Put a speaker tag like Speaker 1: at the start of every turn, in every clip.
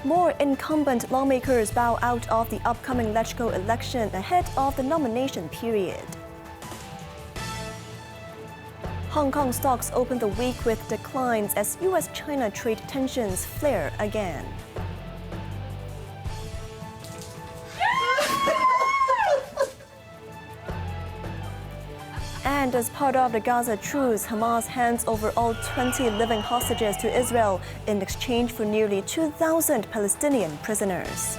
Speaker 1: More incumbent lawmakers bow out of the upcoming LegCo election ahead of the nomination period. Hong Kong stocks opened the week with declines as U.S.-China trade tensions flare again. And as part of the Gaza truce, Hamas hands over all 20 living hostages to Israel in exchange for nearly 2,000 Palestinian prisoners.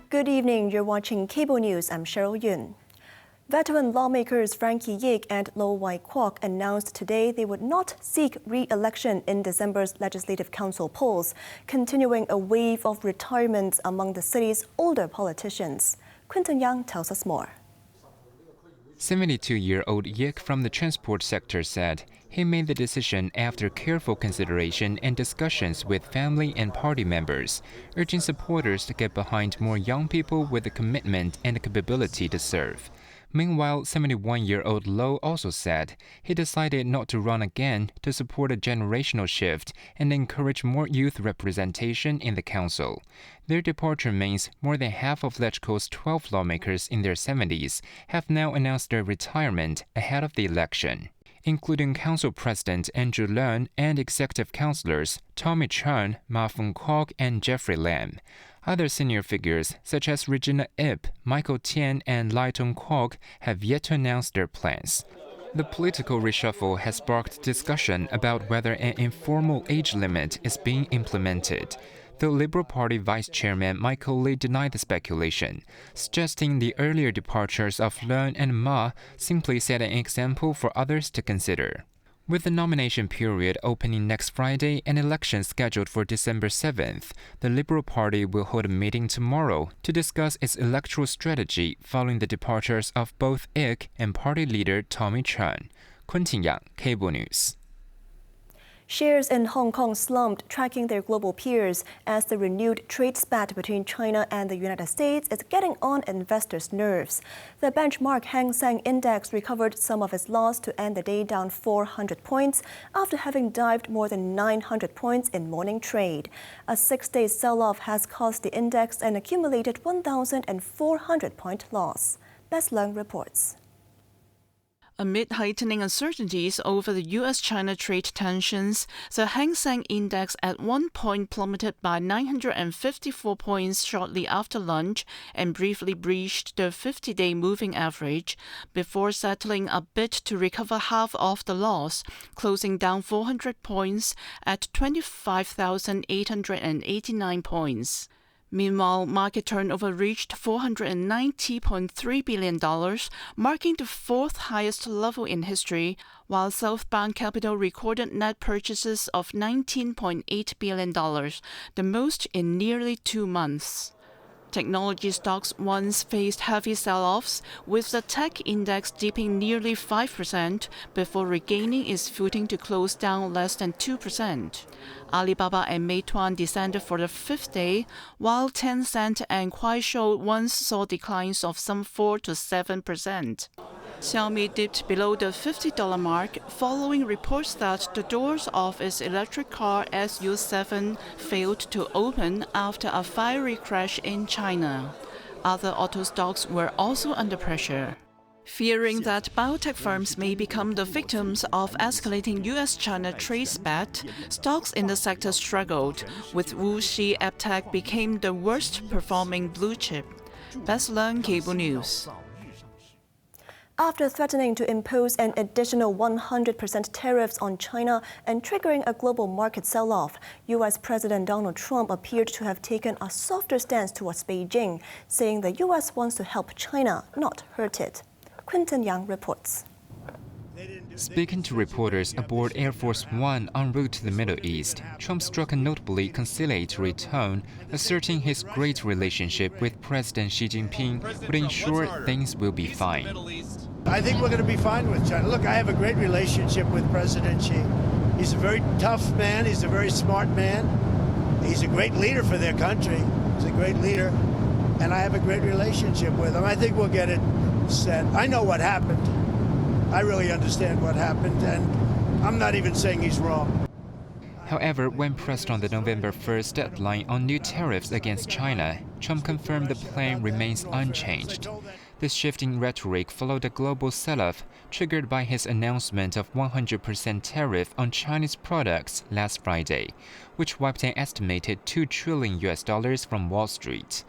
Speaker 1: Good evening, you're watching Cable News. I'm Cheryl Yun. Veteran lawmakers Frankie Yik and Lo Wai Kwok announced today they would not seek re-election in December's Legislative Council polls, continuing a wave of retirements among the city's older politicians. Quinton Yang tells us more.
Speaker 2: 72-year-old Yik from the transport sector said he made the decision after careful consideration and discussions with family and party members, urging supporters to get behind more young people with the commitment and the capability to serve. Meanwhile, 71-year-old Lo also said he decided not to run again to support a generational shift and encourage more youth representation in the council. Their departure means more than half of LegCo's 12 lawmakers in their 70s have now announced their retirement ahead of the election, including Council President Andrew Leung and Executive Councillors Tommy Chun, Ma Fung Kwok, and Jeffrey Lam. Other senior figures, such as Regina Ip, Michael Tian, and Lai Tong Kwok, have yet to announce their plans. The political reshuffle has sparked discussion about whether an informal age limit is being implemented. The Liberal Party Vice Chairman Michael Lee denied the speculation, suggesting the earlier departures of Leung and Ma simply set an example for others to consider. With the nomination period opening next Friday and elections scheduled for December 7th, the Liberal Party will hold a meeting tomorrow to discuss its electoral strategy following the departures of both Ik and party leader Tommy Chun. Quinton Yang, Cable News.
Speaker 1: Shares in Hong Kong slumped, tracking their global peers as the renewed trade spat between China and the United States is getting on investors' nerves. The benchmark Hang Seng Index recovered some of its loss to end the day down 400 points after having dived more than 900 points in morning trade. A 6-day sell-off has cost the index an accumulated 1,400-point loss. Bess Leung reports.
Speaker 3: Amid heightening uncertainties over the U.S.-China trade tensions, the Hang Seng Index at one point plummeted by 954 points shortly after lunch and briefly breached the 50-day moving average before settling a bit to recover half of the loss, closing down 400 points at 25,889 points. Meanwhile, market turnover reached $490.3 billion, marking the fourth highest level in history, while southbound capital recorded net purchases of $19.8 billion, the most in nearly 2 months. Technology stocks once faced heavy sell-offs, with the tech index dipping nearly 5% before regaining its footing to close down less than 2%. Alibaba and Meituan descended for the 5th day, while Tencent and Kuaishou once saw declines of some 4 to 7%. Xiaomi dipped below the $50 mark following reports that the doors of its electric car SU7 failed to open after a fiery crash in China. Other auto stocks were also under pressure. Fearing that biotech firms may become the victims of escalating U.S.-China trade spat, stocks in the sector struggled, with Wuxi AppTech became the worst-performing blue chip. Bess Leung, Cable News.
Speaker 1: After threatening to impose an additional 100% tariffs on China and triggering a global market sell-off, U.S. President Donald Trump appeared to have taken a softer stance towards Beijing, saying the U.S. wants to help China, not hurt it. Quinton Yang reports.
Speaker 2: Speaking to reporters aboard Air Force One en route to the Middle East, Trump struck a notably conciliatory tone, asserting his great relationship with President Xi Jinping would ensure things will be fine.
Speaker 4: I think we're going to be fine with China. Look, I have a great relationship with President Xi. He's a very tough man. He's a very smart man. He's a great leader for their country. He's a great leader. and I have a great relationship with him. I think we'll get it set. I know what happened. I really understand what happened, and I'm not even saying he's wrong.
Speaker 2: However, when pressed on the November 1st deadline on new tariffs against China, Trump confirmed the plan remains unchanged. This shifting rhetoric followed a global sell-off triggered by his announcement of 100% tariff on Chinese products last Friday, which wiped an estimated $2 trillion from Wall Street.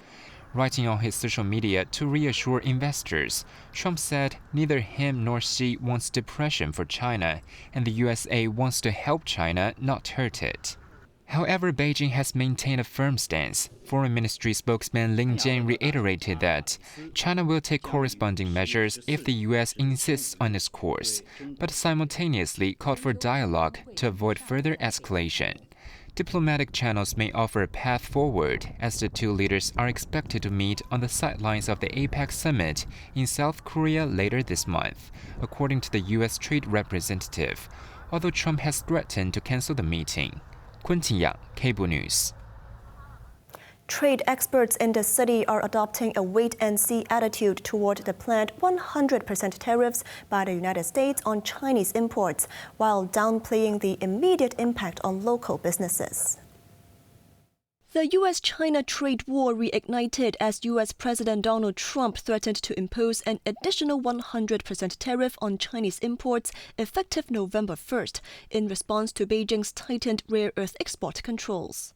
Speaker 2: Writing on his social media to reassure investors, Trump said neither him nor Xi wants depression for China, and the USA wants to help China, not hurt it. However, Beijing has maintained a firm stance. Foreign Ministry spokesman Lin Jian reiterated that China will take corresponding measures if the U.S. insists on its course, but simultaneously called for dialogue to avoid further escalation. Diplomatic channels may offer a path forward as the two leaders are expected to meet on the sidelines of the APEC summit in South Korea later this month, according to the U.S. trade representative, although Trump has threatened to cancel the meeting. Quentin Yang, Cable News.
Speaker 1: Trade experts in the city are adopting a wait-and-see attitude toward the planned 100% tariffs by the United States on Chinese imports, while downplaying the immediate impact on local businesses. The U.S.-China trade war reignited as U.S. President Donald Trump threatened to impose an additional 100% tariff on Chinese imports effective November 1st in response to Beijing's tightened rare earth export controls.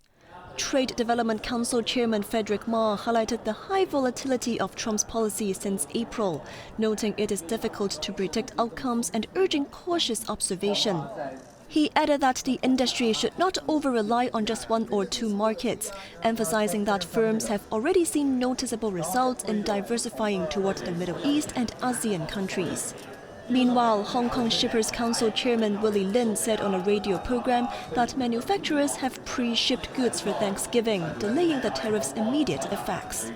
Speaker 1: Trade Development Council Chairman Frederick Ma highlighted the high volatility of Trump's policy since April, noting it is difficult to predict outcomes and urging cautious observation. He added that the industry should not over-rely on just one or two markets, emphasizing that firms have already seen noticeable results in diversifying toward the Middle East and ASEAN countries. Meanwhile, Hong Kong Shippers Council Chairman Willie Lin said on a radio program that manufacturers have pre-shipped goods for Thanksgiving, delaying the tariff's immediate effects.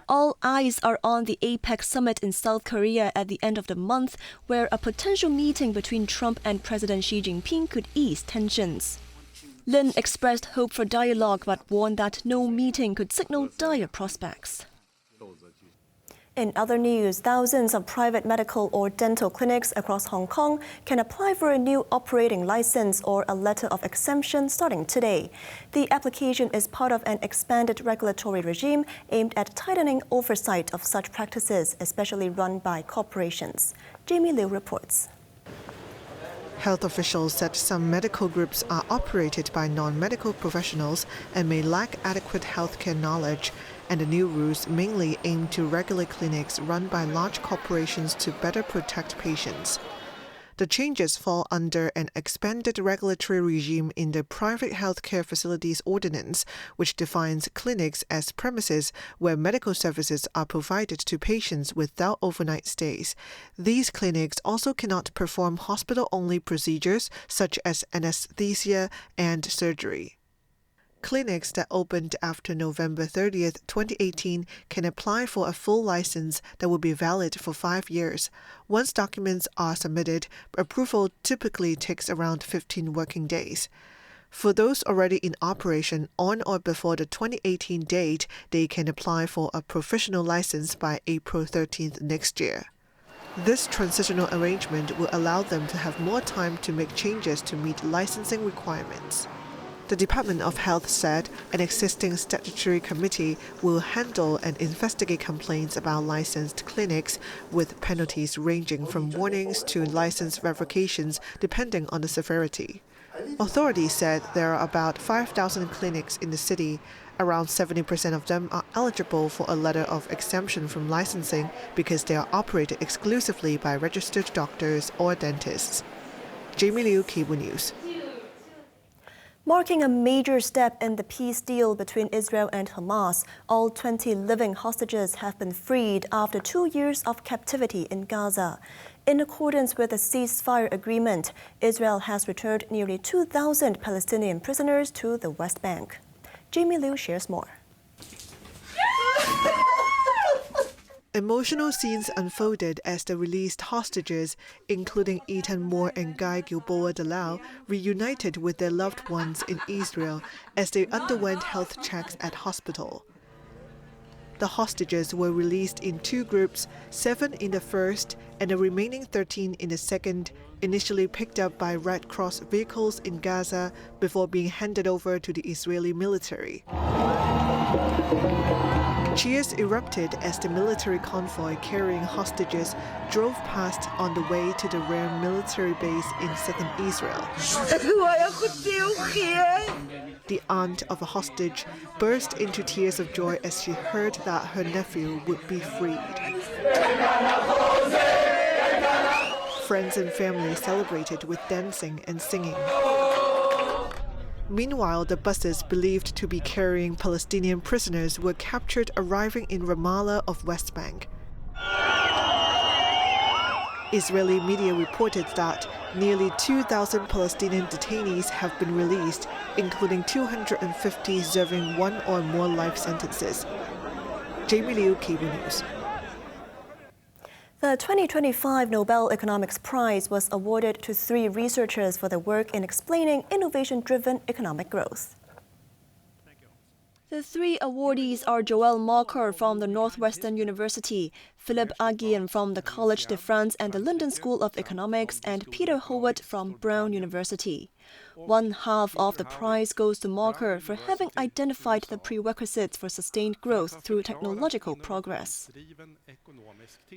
Speaker 1: All eyes are on the APEC summit in South Korea at the end of the month, where a potential meeting between Trump and President Xi Jinping could ease tensions. Lin expressed hope for dialogue but warned that no meeting could signal dire prospects. In other news, thousands of private medical or dental clinics across Hong Kong can apply for a new operating license or a letter of exemption starting today. The application is part of an expanded regulatory regime aimed at tightening oversight of such practices, especially run by corporations. Jamie Liu reports.
Speaker 5: Health officials said some medical groups are operated by non-medical professionals and may lack adequate healthcare knowledge, and the new rules mainly aim to regulate clinics run by large corporations to better protect patients. The changes fall under an expanded regulatory regime in the Private Healthcare Facilities Ordinance, which defines clinics as premises where medical services are provided to patients without overnight stays. These clinics also cannot perform hospital-only procedures such as anesthesia and surgery. Clinics that opened after November 30th, 2018 can apply for a full license that will be valid for 5 years. Once documents are submitted, approval typically takes around 15 working days. For those already in operation on or before the 2018 date, they can apply for a provisional license by April 13th next year. This transitional arrangement will allow them to have more time to make changes to meet licensing requirements. The Department of Health said an existing statutory committee will handle and investigate complaints about licensed clinics, with penalties ranging from warnings to license revocations depending on the severity. Authorities said there are about 5,000 clinics in the city. Around 70% of them are eligible for a letter of exemption from licensing because they are operated exclusively by registered doctors or dentists. Jamie Liu, Cable News.
Speaker 1: Marking a major step in the peace deal between Israel and Hamas, all 20 living hostages have been freed after 2 years of captivity in Gaza. In accordance with the ceasefire agreement, Israel has returned nearly 2,000 Palestinian prisoners to the West Bank. Jamie Liu shares more.
Speaker 5: Emotional scenes unfolded as the released hostages, including Ethan Moore and Guy Gilboa Delau, reunited with their loved ones in Israel as they underwent health checks at hospital. The hostages were released in 2 groups, 7 in the first and the remaining 13 in the second, initially picked up by Red Cross vehicles in Gaza before being handed over to the Israeli military. Cheers erupted as the military convoy carrying hostages drove past on the way to the rare military base in southern Israel. The aunt of a hostage burst into tears of joy as she heard that her nephew would be freed. Friends and family celebrated with dancing and singing. Meanwhile, the buses believed to be carrying Palestinian prisoners were captured arriving in Ramallah of West Bank. Israeli media reported that nearly 2,000 Palestinian detainees have been released, including 250 serving 1 or more life sentences. Jamie Liu, Cable News.
Speaker 1: The 2025 Nobel Economics Prize was awarded to 3 researchers for their work in explaining innovation-driven economic growth. The 3 awardees are Joël Mocker from the Northwestern University, Philippe Aghian from the Collège de France and the London School of Economics, and Peter Howard from Brown University. 1/2 of the prize goes to Mocker for having identified the prerequisites for sustained growth through technological progress.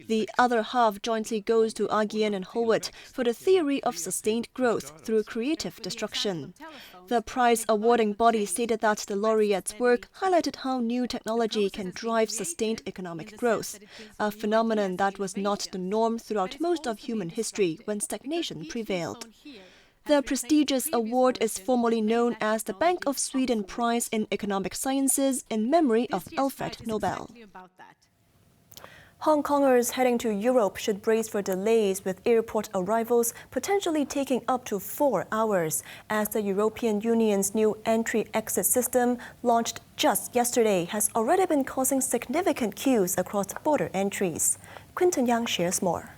Speaker 1: The other half jointly goes to Aghian and Howard for the theory of sustained growth through creative destruction. The prize-awarding body stated that the laureates' work highlighted how new technology can drive sustained economic growth, a phenomenon that was not the norm throughout most of human history when stagnation prevailed. The prestigious award is formally known as the Bank of Sweden Prize in Economic Sciences in memory of Alfred Nobel. Hong Kongers heading to Europe should brace for delays, with airport arrivals potentially taking up to 4 hours, as the European Union's new entry-exit system, launched just yesterday, has already been causing significant queues across border entries. Quinton Yang shares more.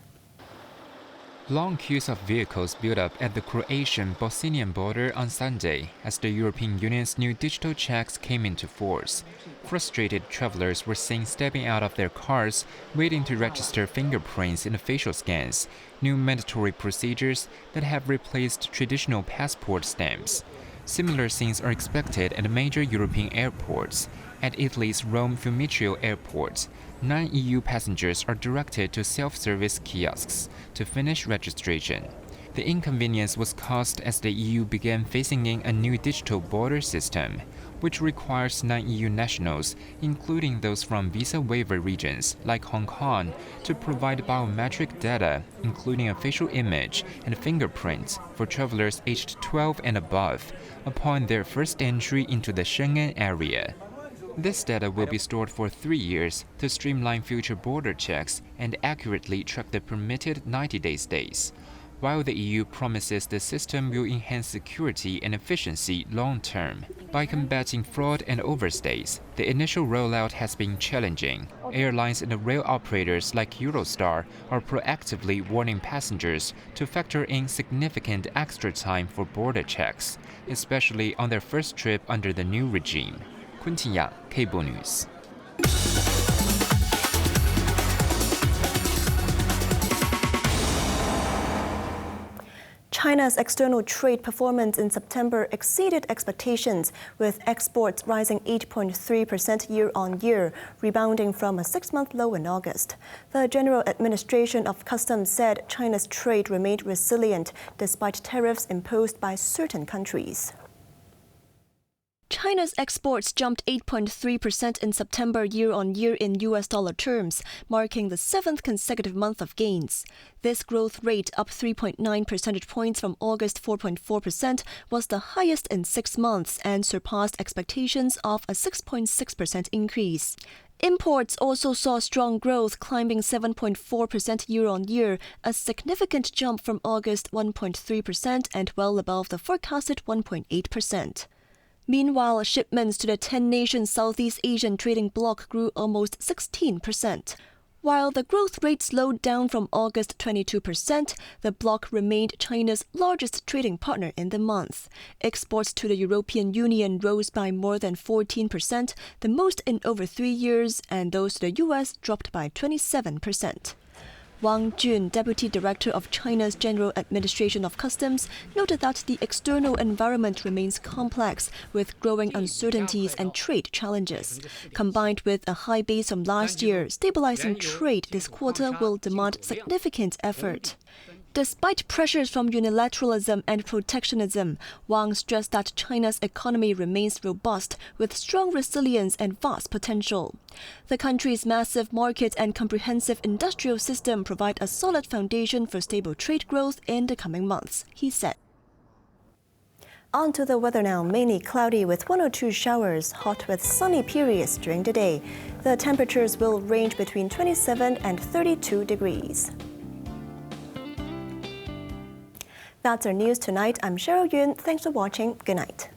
Speaker 2: Long queues of vehicles built up at the Croatian-Bosnian border on Sunday as the European Union's new digital checks came into force. Frustrated travelers were seen stepping out of their cars, waiting to register fingerprints in the facial scans, new mandatory procedures that have replaced traditional passport stamps. Similar scenes are expected at major European airports. At Italy's Rome Fiumicino Airport, non-EU passengers are directed to self-service kiosks to finish registration. The inconvenience was caused as the EU began phasing in a new digital border system, which requires non-EU nationals, including those from visa waiver regions like Hong Kong, to provide biometric data, including a facial image and fingerprints, for travelers aged 12 and above, upon their first entry into the Schengen area. This data will be stored for 3 years to streamline future border checks and accurately track the permitted 90-day stays. While the EU promises the system will enhance security and efficiency long-term by combating fraud and overstays, the initial rollout has been challenging. Airlines and rail operators like Eurostar are proactively warning passengers to factor in significant extra time for border checks, especially on their first trip under the new regime. Quinton Yang, Cable News.
Speaker 1: China's external trade performance in September exceeded expectations, with exports rising 8.3% year-on-year, rebounding from a 6-month low in August. The General Administration of Customs said China's trade remained resilient despite tariffs imposed by certain countries. China's exports jumped 8.3% in September year-on-year in US dollar terms, marking the 7th consecutive month of gains. This growth rate, up 3.9 percentage points from August 4.4%, was the highest in 6 months and surpassed expectations of a 6.6% increase. Imports also saw strong growth, climbing 7.4% year-on-year, a significant jump from August 1.3% and well above the forecasted 1.8%. Meanwhile, shipments to the 10-nation Southeast Asian trading bloc grew almost 16%. While the growth rate slowed down from August 22%, the bloc remained China's largest trading partner in the month. Exports to the European Union rose by more than 14%, the most in over 3 years, and those to the U.S. dropped by 27%. Wang Jun, Deputy Director of China's General Administration of Customs, noted that the external environment remains complex, with growing uncertainties and trade challenges. Combined with a high base from last year, stabilizing trade this quarter will demand significant effort. Despite pressures from unilateralism and protectionism, Wang stressed that China's economy remains robust, with strong resilience and vast potential. The country's massive market and comprehensive industrial system provide a solid foundation for stable trade growth in the coming months, he said. On to the weather now. Mainly cloudy with 1 or 2 showers, hot with sunny periods during the day. The temperatures will range between 27 and 32 degrees. That's our news tonight. I'm Cheryl Yun. Thanks for watching. Good night.